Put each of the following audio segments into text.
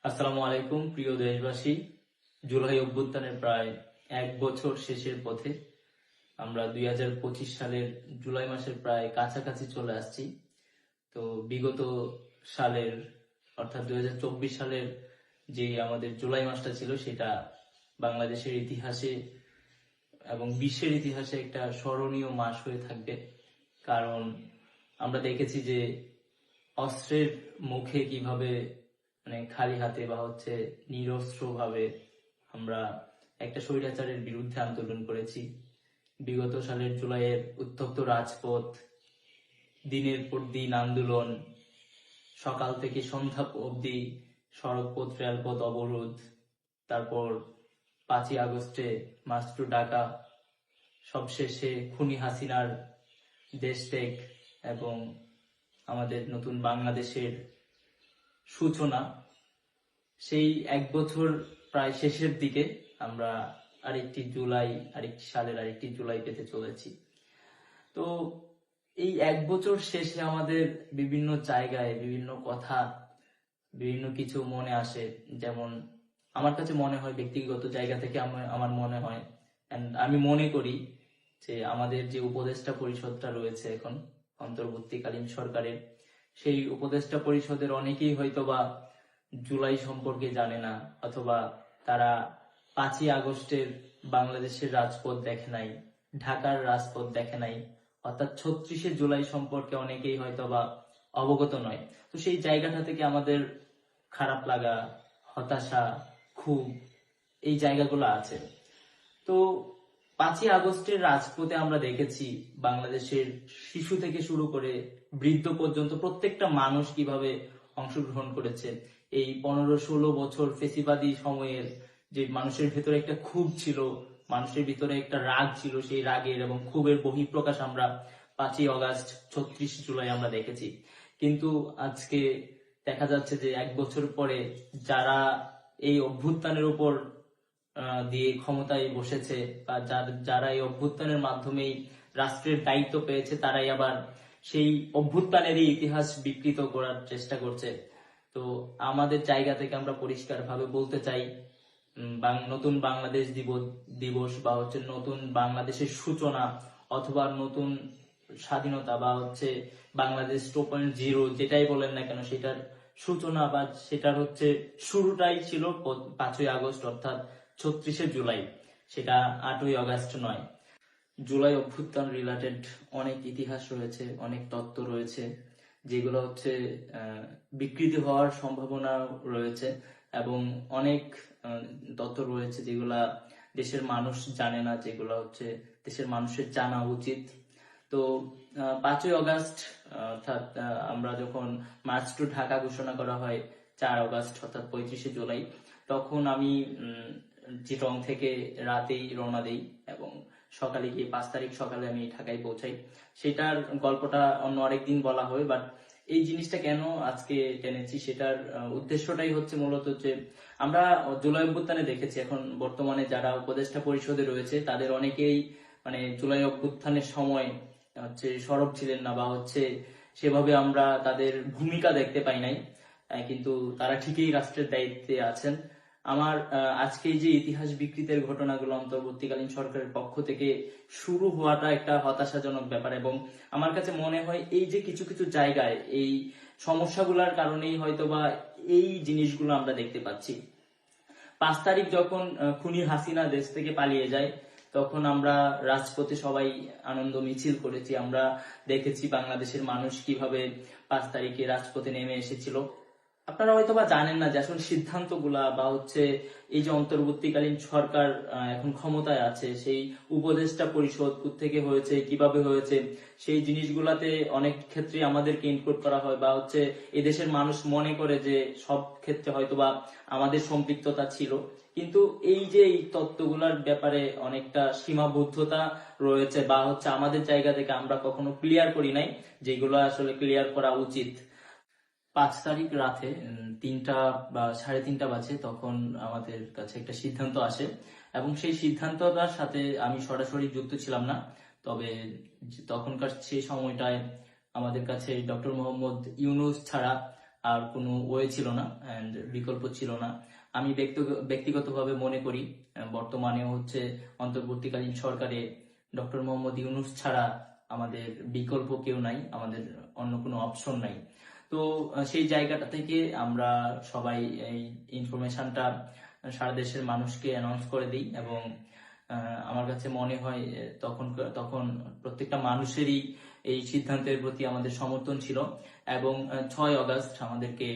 আসসালামু আলাইকুম প্রিয় দেশবাসী। জুলাই অভ্যুত্থানের প্রায় এক বছর শেষের পথে আমরা 2025 সালের জুলাই মাসের প্রায় কাছাকাছি চলে আসছি। তো বিগত সালের অর্থাৎ 2024 সালের যে আমাদের জুলাই মাসটা ছিল সেটা বাংলাদেশের ইতিহাসে এবং বিশ্বের ইতিহাসে একটা স্মরণীয় মাস হয়ে থাকবে। কারণ আমরা দেখেছি যে অস্ত্রের মুখে কিভাবে খালি হাতে বা নিরস্ত্র ভাবে আমরা একটা স্বৈরাচারের বিরুদ্ধে আন্দোলন করেছি। বিগত সালের জুলাইয়ের উত্তপ্ত রাজপথ, দিনের পর দিন আন্দোলন, সকাল থেকে সন্ধ্যা অবধি সড়কপথ রেলপথ অবরোধ, তারপর 5ই আগস্টে মার্চ টু ঢাকা, সবশেষে খুনি হাসিনার দেশত্যাগ এবং আমাদের নতুন বাংলাদেশের সূচনা। সেই এক বছর প্রায় শেষের দিকে আমরা আরেকটি সালের আরেকটি জুলাই পেতে চলেছি। তো এই এক বছর শেষে আমাদের বিভিন্ন জায়গায় বিভিন্ন কথা, বিভিন্ন কিছু মনে আসে। যেমন আমার কাছে মনে হয়, ব্যক্তিগত জায়গা থেকে আমার মনে হয়, আমি মনে করি যে আমাদের যে উপদেষ্টা পরিষদটা রয়েছে এখন অন্তর্বর্তীকালীন সরকারের, সেই উপদেষ্টা পরিষদের অনেকেই হয়তোবা জুলাই সম্পর্কে জানে না, অথবা তারা 5ই আগস্টের বাংলাদেশের রাজপথ দেখে নাই, ঢাকার রাজপথ দেখে নাই, অর্থাৎ 36শে জুলাই সম্পর্কে অনেকেই হয়তোবা অবগত নয়। তো সেই জায়গাটা থেকে আমাদের খারাপ লাগা, হতাশা, ক্ষোভ, এই জায়গাগুলো আছে। তো 5ই আগস্টের রাজপথে আমরা দেখেছি বাংলাদেশের শিশু থেকে শুরু করে বৃদ্ধ পর্যন্ত প্রত্যেকটা মানুষ কিভাবে অংশগ্রহণ করেছে। এই 15-16 বছর ফেসিবাদী সময়ের যে মানুষের ভেতরে একটা ক্ষোভ ছিল, মানুষের ভিতরে একটা রাগ ছিল, সেই রাগের এবং ক্ষোভের বহিঃপ্রকাশ আমরা 5ই আগস্ট 36 জুলাই আমরা দেখেছি। কিন্তু আজকে দেখা যাচ্ছে যে এক বছর পরে যারা এই অভ্যুত্থানের উপর দিয়ে ক্ষমতায় বসেছে বা যারা এই অভ্যুত্থানের মাধ্যমেই রাষ্ট্রের দায়িত্ব পেয়েছে, তারাই আবার সেই অভ্যুত্থানেরই ইতিহাস বিকৃত করার চেষ্টা করছে। তো আমাদের জায়গা থেকে আমরা পরিষ্কারভাবে বলতে চাই, নতুন বাংলাদেশ দিবস বা নতুন বাংলাদেশের সূচনা অথবা নতুন স্বাধীনতা বা বাংলাদেশ 2.0 যেটাই বলেন না কেন, সেটার সূচনা বা সেটার শুরুটাই ছিল 5ই আগস্ট অর্থাৎ 36শে জুলাই, সেটা 8ই আগস্ট নয়। জুলাই অভ্যুত্থান রিলেটেড অনেক ইতিহাস রয়েছে, অনেক তত্ত্ব রয়েছে, যেগুলো বিকৃতি হওয়ার সম্ভাবনা রয়েছে, এবং অনেক তত্ত্ব রয়েছে যেগুলা দেশের মানুষ জানে না, যেগুলো দেশের মানুষের জানা উচিত। তো 5ই আগস্ট অর্থাৎ আমরা যখন মার্চ টু ঢাকা ঘোষণা করা হয় 4 আগস্ট অর্থাৎ 35শে জুলাই, তখন আমি চিটং থেকে রাতেই রওনা দেই এবং সকালে গিয়ে 5 তারিখ সকালে আমি ঢাকায় পৌঁছাই। সেটার গল্পটা অন্য আরেকদিন বলা হবে, বাট এই জিনিসটা কেন আজকে টেনেছি সেটার উদ্দেশ্যটাই মূলত আমরা জুলাই অভ্যুত্থানে দেখেছি, এখন বর্তমানে যারা উপদেষ্টা পরিষদে রয়েছে তাদের অনেকেই জুলাই অভ্যুত্থানের সময় সরব ছিলেন না বা সেভাবে আমরা তাদের ভূমিকা দেখতে পাই নাই, কিন্তু তারা ঠিকই রাষ্ট্রের দায়িত্বে আছেন। আমার আজকে যে ইতিহাস বিকৃতির ঘটনাগুলো অন্তর্বর্তীকালীন সরকারের পক্ষ থেকে শুরু হওয়াটা একটা হতাশাজনক ব্যাপার, এবং আমার কাছে মনে হয় এই যে কিছু কিছু জায়গায় এই সমস্যাগুলোর কারণেই হয়তোবা এই জিনিসগুলো আমরা দেখতে পাচ্ছি। 5 তারিখ যখন খুনি হাসিনা দেশ থেকে পালিয়ে যায়, তখন আমরা রাজপথে সবাই আনন্দ মিছিল করেছি। আমরা দেখেছি বাংলাদেশের মানুষ কিভাবে 5 তারিখে রাজপথে নেমে এসেছিল। আপনারা হয়তোবা জানেন না যে আসলে সিদ্ধান্তগুলা বা এই যে অন্তর্বর্তীকালীন সরকার এখন ক্ষমতায় আছে, সেই উপদেষ্টা পরিষদ থেকে হয়েছে, কিভাবে হয়েছে, সেই জিনিসগুলাতে অনেক ক্ষেত্রে আমাদেরকে ইনক্লুড করা হয় বা এদেশের মানুষ মনে করে যে সব ক্ষেত্রে হয়তোবা আমাদের সম্পৃক্ততা ছিল, কিন্তু এই যে এই তত্ত্বগুলার ব্যাপারে অনেকটা সীমাবদ্ধতা রয়েছে বা আমাদের জায়গা থেকে আমরা কখনো ক্লিয়ার করি নাই, যেগুলো আসলে ক্লিয়ার করা উচিত। 5 তারিখ রাতে 3টা বা 3:30 বাজে, তখন আমাদের কাছে একটা সিদ্ধান্ত আসে এবং সেই সিদ্ধান্তটার সাথে আমি সরাসরি যুক্ত ছিলাম না। তবে তখনকার সেই সময়টায় আমাদের কাছে ডক্টর মোহাম্মদ ইউনূস ছাড়া আর কোনো ওয়ে ছিল না অ্যান্ড বিকল্প ছিল না। আমি ব্যক্তিগতভাবে মনে করি বর্তমানে হচ্ছে অন্তর্বর্তীকালীন সরকারে ডক্টর মোহাম্মদ ইউনূস ছাড়া আমাদের বিকল্প কেউ নাই, আমাদের অন্য কোনো অপশন নাই। তো সেই জায়গাটা থেকে আমরা সবাই এই ইনফরমেশনটা সারা দেশের মানুষকে অ্যানাউন্স করে দিই এবং আমার কাছে মনে হয় তখন তখন প্রত্যেকটা মানুষেরই এই সিদ্ধান্তের প্রতি আমাদের সমর্থন ছিল এবং 6 আগস্ট আমাদেরকে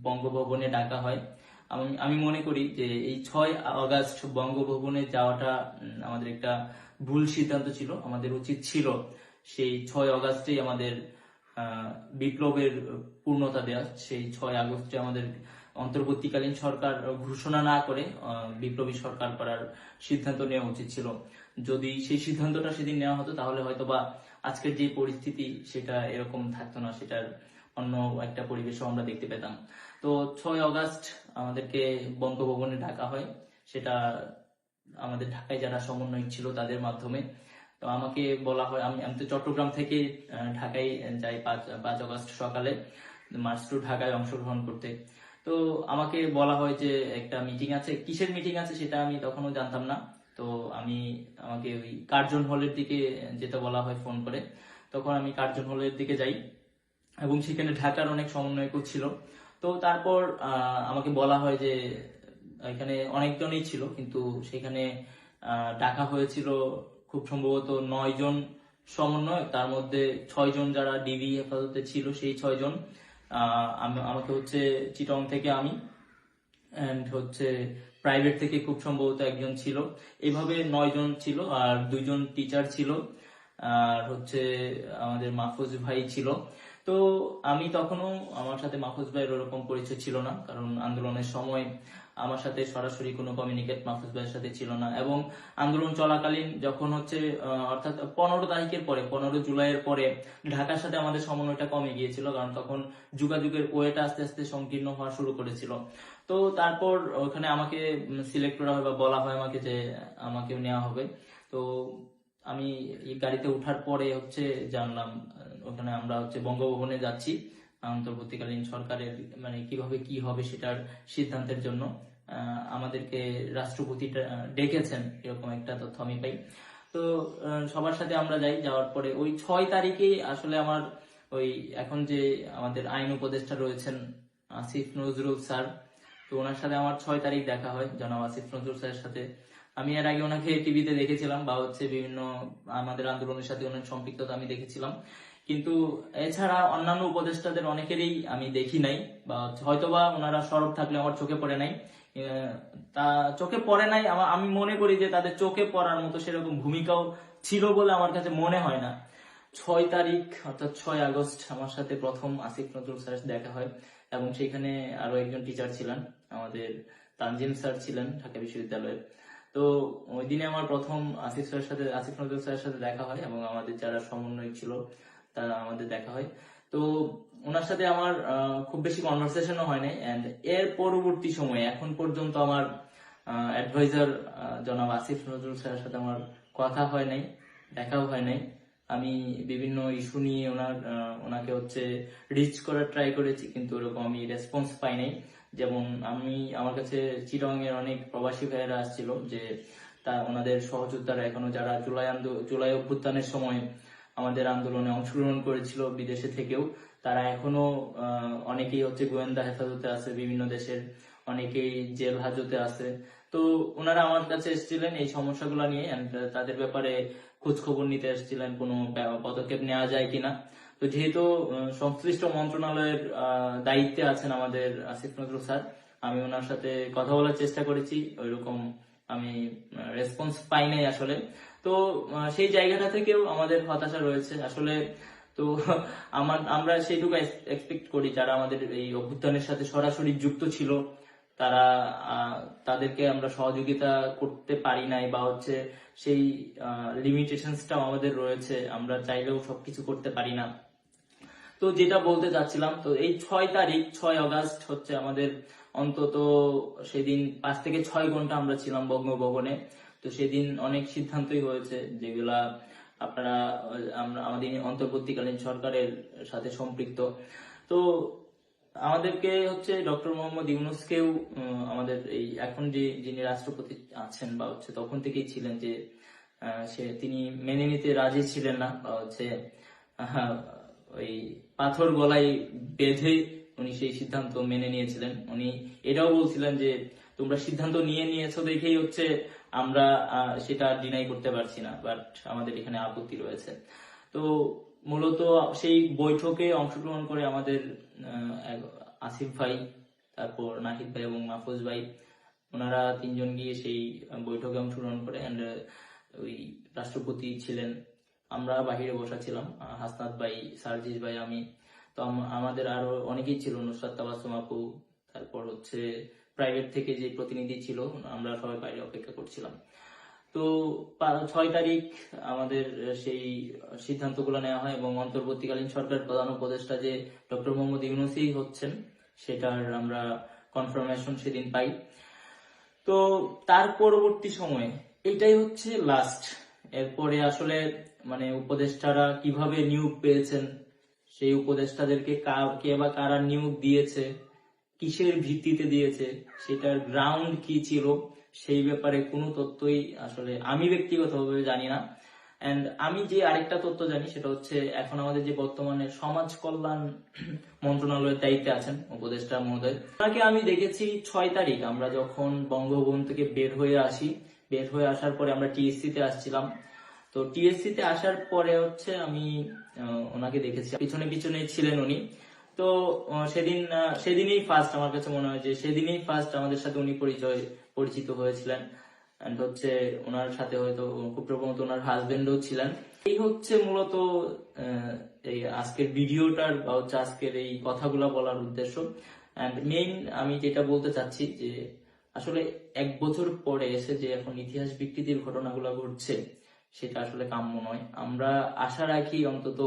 বঙ্গভবনে ডাকা হয়। আমি মনে করি যে এই 6 আগস্ট বঙ্গভবনে যাওয়াটা আমাদের একটা ভুল সিদ্ধান্ত ছিল। আমাদের উচিত ছিল সেই 6 আগস্টেই আমাদের বিপ্লবের পূর্ণতা দেওয়া। সেই 6 আগস্টে আমাদের অন্তর্বর্তীকালীন সরকার ঘোষণা না করে বিপ্লবী সরকার করার সিদ্ধান্ত নেওয়া উচিত ছিল। যদি সেই সিদ্ধান্তটা সেদিন নেওয়া হতো তাহলে হয়তোবা আজকের যে পরিস্থিতি সেটা এরকম থাকতো না, সেটার অন্য একটা পরিবেশও আমরা দেখতে পেতাম। তো 6 আগস্ট আমাদেরকে বঙ্গভবনে ডাকা হয়, সেটা আমাদের ঢাকায় যারা সমন্বয়ক ছিল তাদের মাধ্যমে। তো আমাকে বলা হয়, আমি তো চট্টগ্রাম থেকে ঢাকায় যাই 5 আগস্ট সকালে মার্চ টু ঢাকায় অংশগ্রহণ করতে। তো আমাকে বলা হয় যে একটা মিটিং আছে, কিসের মিটিং আছে সেটা আমি তখনও জানতাম না। তো আমাকে ওই কার্জন হলের দিকে যেতে বলা হয় ফোন করে। তখন আমি কার্জন হলের দিকে যাই এবং সেখানে ঢাকার অনেক সমন্বয়কও ছিল। তো তারপর আমাকে বলা হয় যে এখানে অনেকজনই ছিল, কিন্তু সেখানে ডাকা হয়েছিল খুব সম্ভবত 9 জন সমন্বয়ক, তার মধ্যে 6 জন যারা ডিবি হেফাজতে ছিল, সেই 6 জন আমাকে হচ্ছে চিটং থেকে আমি এন্ড হচ্ছে প্রাইভেট থেকে খুব সম্ভবত একজন ছিল, এইভাবে 9 জন ছিল আর 2 জন টিচার ছিল আর হচ্ছে আমাদের মাহফুজ ভাই ছিল। তো আমি তখনও, আমার সাথে মাহফুজ ভাইয়ের ওরকম পরিচয় ছিল না, কারণ আন্দোলনের সময় আমার সাথে সরাসরি কোনো কমিউনিকেট মাহফুজ ভাইয়ের সাথে ছিল না। এবং আন্দোলন চলাকালীন যখন হচ্ছে অর্থাৎ 15 তারিখের পরে, 15 জুলাইয়ের পরে ঢাকার সাথে আমাদের সমন্বয়টা কমে গিয়েছিল, কারণ তখন যোগাযোগের ওয়েটা আস্তে আস্তে সংকীর্ণ হওয়া শুরু করেছিল। তো তারপর ওখানে আমাকে সিলেক্ট করা হয় বা বলা হয় আমাকে যে আমাকেও নেওয়া হবে। তো আমি এই গাড়িতে ওঠার পরে হচ্ছে জানলাম ওখানে আমরা হচ্ছে বঙ্গভবনে যাচ্ছি অন্তর্বর্তীকালীন সরকারের মানে কিভাবে কি হবে সেটার সিদ্ধান্তের জন্য। আমাদেরকে রাষ্ট্রপতি ডেকেছেন এরকম একটা তথ্য আমি পাই। তো সবার সাথে আমরা যাই, যাওয়ার পরে ওই 6 তারিখেই আসলে আমার ওই এখন যে আমাদের আইন উপদেষ্টা রয়েছেন আসিফ নজরুল স্যার, তো ওনার সাথে আমার 6 তারিখ দেখা হয় জনাব আসিফ নজরুল স্যারের সাথে। আমি এর আগে ওনাকে টিভিতে দেখেছিলাম বা হচ্ছে বিভিন্ন আমাদের আন্দোলনের সাথে ওনার সম্পৃক্ততা আমি দেখেছিলাম, কিন্তু এছাড়া অন্যান্য উপদেষ্টাদের অনেকেরই আমি দেখি নাই বা হয়তোবা ওনারা সরব থাকলে আমার চোখে পড়ে নাই। তা চোখে পড়ে নাই, আমি মনে করি যে তাদের চোখে পড়ার মতো সেরকম ভূমিকাও ছিল বলে আমার কাছে মনে হয় না। 6 তারিখ অর্থাৎ 6 আগস্ট আমার সাথে প্রথম আসিফ নজরুল স্যারের দেখা হয় এবং সেখানে আরো একজন টিচার ছিলেন, আমাদের তানজিম স্যার ছিলেন ঢাকা বিশ্ববিদ্যালয়ের। তো ওই দিনে আমার প্রথম আসিফ নজরুল স্যারের সাথে দেখা হয় এবং আমাদের যারা সমন্বয়ক ছিল তারা আমাদের দেখা হয়। তো ওনার সাথে আমার খুব বেশি কনভারসেশনও হয় নাই। এন্ড এর পরবর্তী সময়ে এখন পর্যন্ত আমার অ্যাডভাইজার জনাব আসিফ নজরুল স্যারের সাথে আমার কথা হয় নাই, দেখাও হয় নাই। আমি বিভিন্ন ইস্যু নিয়ে ওনাকে হচ্ছে রিচ করার ট্রাই করেছি, কিন্তু ওরকম আমি রেসপন্স পাই নাই। যেমন আমার কাছে চিটং এর অনেক প্রবাসী ভাইয়েরা আসছিল যে ওনাদের সহযোদ্ধারা এখনো যারা জুলাই অভ্যুত্থানের সময় আমাদের আন্দোলনে অংশগ্রহণ করেছিল বিদেশে থেকেও, তারা এখনো অনেকেই হচ্ছে গোয়েন্দা হেফাজতে আছে বিভিন্ন দেশের, অনেকেই জেল হাজতে আছে। তো ওনারা আমার কাছে এসেছিলেন এই সমস্যাগুলো নিয়ে, তাদের ব্যাপারে খোঁজ খবর নিতে এসেছিলেন কোনো পদক্ষেপ নেওয়া যায় কিনা। তো যেহেতু সংশ্লিষ্ট মন্ত্রণালয়ের দায়িত্বে আছেন আমাদের আসিফ নজরুল স্যার, আমি ওনার সাথে কথা বলার চেষ্টা করেছি, ওইরকম আমি রেসপন্স পাই নাই আসলে। তো সেই জায়গাটা থেকেও আমাদের হতাশা রয়েছে আসলে। তো আমরা সেইটুকু এক্সপেক্ট করি যারা আমাদের এই অভ্যুত্থানের সাথে সরাসরি যুক্ত ছিল তারা তাদেরকে আমরা সহযোগিতা করতে পারি নাই বা হচ্ছে সেই লিমিটেশনসটাও আমাদের রয়েছে, আমরা চাইলেও সবকিছু করতে পারি না। তো যেটা বলতে চাচ্ছিলাম, তো এই 6 তারিখ 6 আগস্ট হচ্ছে আমাদের অন্তত সেদিন 5 থেকে 6 ঘন্টা আমরা ছিলাম বঙ্গভবনে। তো সেদিন অনেক সিদ্ধান্তই হয়েছে যেগুলা আপনারা আমাদের অন্তর্বর্তীকালীন সরকারের সাথে সম্পৃক্ত। তো আমাদেরকে হচ্ছে ডক্টর মোহাম্মদ ইউনূসকেও আমাদের এই এখন যিনি রাষ্ট্রপতি আছেন বা হচ্ছে তখন থেকেই ছিলেন যে তিনি মেনে নিতে রাজি ছিলেন না, বা হচ্ছে আহ, ওই পাথর গলায় বেঁধে উনি সেই সিদ্ধান্ত মেনে নিয়েছিলেন। উনি এটাও বলছিলেন যে তোমরা সিদ্ধান্ত নিয়েছো দেখেই হচ্ছে আমরা সেটা ডিনাই করতে পারছি না, বাট আমাদের এখানে আপত্তি রয়েছে। তো মূলত সেই বৈঠকে অংশগ্রহণ করে আমাদের আসিফ ভাই, তারপর নাহিদ ভাই এবং মাহফুজ ভাই, ওনারা তিনজন গিয়ে সেই বৈঠকে অংশগ্রহণ করে। অ্যান্ড ওই রাষ্ট্রপতি ছিলেন, আমরা বাহিরে বসা ছিলাম, হাসনাত ভাই, সার্জিস ভাই, আমি। তো আমাদের আরো অনেকেই ছিল, নুসরাত তাবাসসুম আপু, তারপর হচ্ছে প্রাইভেট থেকে যে প্রতিনিধি ছিল, আমরা সবাই বাইরে অপেক্ষা করছিলাম। তো 6 তারিখ আমাদের সেই সিদ্ধান্তগুলো নেওয়া হয় এবং অন্তর্বর্তীকালীন সরকার প্রধান উপদেষ্টা যে ডক্টর মোহাম্মদ ইউনূসই হচ্ছেন সেটার আমরা কনফার্মেশন সেদিন পাই। তো তার পরবর্তী সময়ে এটাই হচ্ছে লাস্ট। এরপরে আসলে মানে উপদেষ্টারা কিভাবে নিয়োগ পেয়েছেন, সেই উপদেষ্টাদেরকে কে বা কারা নিয়োগ দিয়েছে, কিসের ভিত্তিতে দিয়েছে, সেটার গ্রাউন্ড কি ছিল, সেই ব্যাপারে কোনো তথ্যই আসলে আমি ব্যক্তিগতভাবে জানি না। এন্ড আমি যে আরেকটা তথ্য জানি সেটা হচ্ছে এখন আমাদের যে বর্তমানে সমাজ কল্যাণ মন্ত্রণালয়ের দায়িত্বে আছেন উপদেষ্টা মহোদয়, তাকে আমি দেখেছি 6 তারিখ আমরা যখন বঙ্গভবন থেকে বের হয়ে আসার পরে আমরা টিএসসি তে আসছিলাম। তো টিএসসি তে আসার পরে হচ্ছে আমি ওনাকে দেখেছি, পিছনে পিছনে ছিলেন উনি। তো সেদিনই ফার্স্ট আমার কাছে মনে হয় যে সেদিনই ফার্স্ট আমাদের সাথে উনি পরিচিত হয়েছিলেন। এন্ড হচ্ছে ওনার সাথে হয়তো খুব প্রবণত ওনার হাজবেন্ডও ছিলেন। এই হচ্ছে মূলত এই আজকের ভিডিওটার বা হচ্ছে আজকের এই কথাগুলো বলার উদ্দেশ্য। এন্ড মেইন আমি যেটা বলতে চাচ্ছি যে আসলে 1 বছর পরে এসে যে এখন ইতিহাস বিকৃতির ঘটনাগুলো ঘটছে সেটা আসলে কাম্য নয়। আমরা আশা রাখি অন্তত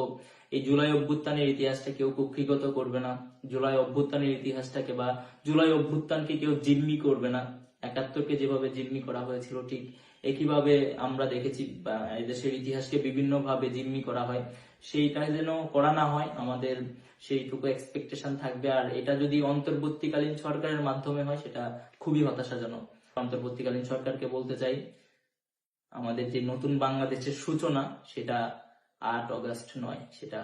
এই জুলাই অভ্যুত্থানের ইতিহাসটা কেউ কুক্ষিগত করবে না, জুলাই অভ্যুত্থানের ইতিহাসটাকে বা জুলাই অভ্যুত্থানকে কেউ জিম্মি করবে না। 71কে যেভাবে জিম্মি করা হয়েছিল ঠিক একইভাবে আমরা দেখেছি দেশের ইতিহাসকে বিভিন্ন ভাবে জিম্মি করা হয়, সেইটা যেন করা না হয় আমাদের সেইটুকু এক্সপেকটেশন থাকবে। আর এটা যদি অন্তর্বর্তীকালীন সরকারের মাধ্যমে হয় সেটা খুবই হতাশাজনক। অন্তর্বর্তীকালীন সরকারকে বলতে চাই আমাদের যে নতুন বাংলাদেশের সূচনা সেটা 8 অগস্ট নয়, সেটা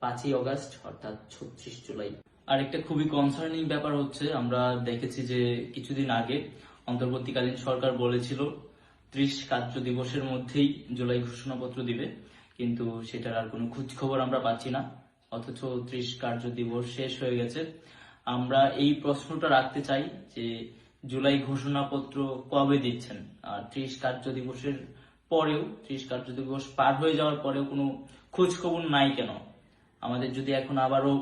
5ই অগস্ট অর্থাৎ 36 জুলাই। আর একটা খুবই কনসার্নিং ব্যাপার হচ্ছে আমরা দেখেছি যে কিছুদিন আগে অন্তর্বর্তীকালীন সরকার বলেছিল 30 কার্য দিবসের মধ্যেই জুলাই ঘোষণাপত্র দিবে, কিন্তু সেটার আর কোনো খোঁজ খবর আমরা পাচ্ছি না। অথচ 30 কার্য দিবস শেষ হয়ে গেছে। আমরা এই প্রশ্নটা রাখতে চাই যে জুলাই ঘোষণাপত্র কবে দিচ্ছেন? আর 30 কার্য দিবসের পরেও, 30 কার্য দিবস পার হয়ে যাওয়ার পরেও কোনো খোঁজ খবর নাই কেন? আমাদের যদি এখন আবারও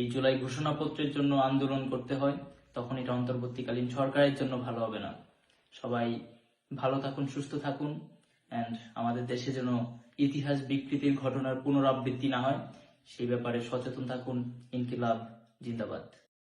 এই জুলাই ঘোষণাপত্রের জন্য আন্দোলন করতে হয় তখন এটা অন্তর্বর্তীকালীন সরকারের জন্য ভালো হবে না। সবাই ভালো থাকুন, সুস্থ থাকুন, এন্ড আমাদের দেশে যেন ইতিহাস বিকৃতির ঘটনার পুনরাবৃত্তি না হয় সেই ব্যাপারে সচেতন থাকুন। ইনকিলাব জিন্দাবাদ।